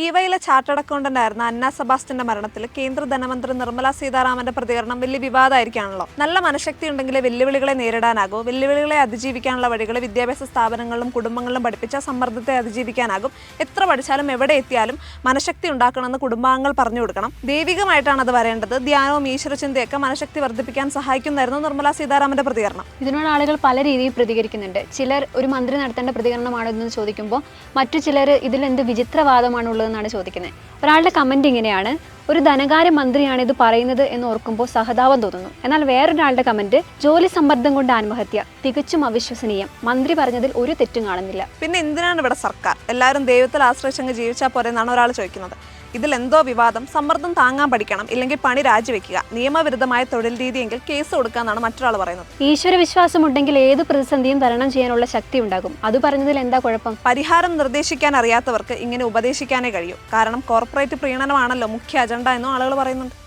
ഈവയിലെ chartered accountant ആയിരുന്ന അന്ന സെബാസ്റ്റ്യന്റെ മരണത്തിൽ കേന്ദ്ര ധനമന്ത്രി നിർമ്മല സീതാരാമന്റെ പ്രതികരണം വലിയ വിവാദമായിരിക്കാണല്ലോ. നല്ല മനഃശക്തി ഉണ്ടെങ്കിലേ വെല്ലുവിളികളെ നേരിടാനാകും, വെല്ലുവിളികളെ അതിജീവിക്കാനുള്ള വഴികൾ വിദ്യാഭ്യാസ സ്ഥാപനങ്ങളിലും കുടുംബങ്ങളിലും പഠിപ്പിച്ച സമ്മർദ്ദത്തെ അതിജീവിക്കാനാകും. എത്ര പഠിച്ചാലും എവിടെ എത്തിയാലും മനഃശക്തി ഉണ്ടാക്കണമെന്ന് കുടുംബാംഗങ്ങൾ പറഞ്ഞു കൊടുക്കണം. ദൈവികമായിട്ടാണ് അത് വരേണ്ടത്. ധ്യാനവും ഈശ്വരചിന്തയൊക്കെ മനഃശക്തി വർദ്ധിപ്പിക്കാൻ സഹായിക്കുന്നായിരുന്നു നിർമ്മല സീതാരാമന്റെ പ്രതികരണം. ഇതിനോട് ആളുകൾ പല രീതിയിൽ പ്രതികരിക്കുന്നുണ്ട്. ചിലർ ഒരു മന്ത്രി നടത്തേണ്ട പ്രതികരണമാണോ എന്ന് ചോദിക്കുമ്പോൾ മറ്റു ചിലർ ഇതിലെന്ത് വിചിത്രവാദമാണുള്ളതെന്നാണ് ചോദിക്കുന്നത്. ഒരാളുടെ കമന്റ് ഇങ്ങനെയാണ്: ഒരു ധനകാര്യ മന്ത്രിയാണ് ഇത് പറയുന്നത് എന്ന് ഓർക്കുമ്പോൾ സഹതാപം തോന്നുന്നു. എന്നാൽ വേറൊരാളുടെ കമന്റ്: ജോലി സമ്മർദ്ദം കൊണ്ട് ആത്മഹത്യ, തികച്ചും അവിശ്വസനീയം, മന്ത്രി പറഞ്ഞതിൽ ഒരു തെറ്റും കാണുന്നില്ല. പിന്നെ എന്തിനാണ് ഇവിടെ സർക്കാർ? എല്ലാവരും ദൈവത്തിൽ ആശ്രയിച്ചങ്ങ് ജീവിച്ചാൽ പോരെ എന്നാണ് ഒരാൾ ചോദിക്കുന്നത്. ഇതിലെന്തോ വിവാദം. സമ്മർദ്ദം താങ്ങാൻ പഠിക്കണം, ഇല്ലെങ്കിൽ പണി രാജിവെക്കുക. നിയമവിരുദ്ധമായ തൊഴിൽ രീതിയെങ്കിൽ കേസ് കൊടുക്കാന്നാണ് മറ്റൊരാൾ പറയുന്നത്. ഈശ്വര വിശ്വാസം ഉണ്ടെങ്കിൽ ഏത് പ്രതിസന്ധിയും തരണം ചെയ്യാനുള്ള ശക്തി ഉണ്ടാകും. അത് പറഞ്ഞതിൽ എന്താ കുഴപ്പം? പരിഹാരം നിർദ്ദേശിക്കാൻ അറിയാത്തവർക്ക് ഇങ്ങനെ ഉപദേശിക്കാനേ കഴിയൂ. കാരണം കോർപ്പറേറ്റ് പ്രീണനമാണല്ലോ മുഖ്യ അജണ്ട എന്നും ആളുകൾ പറയുന്നുണ്ട്.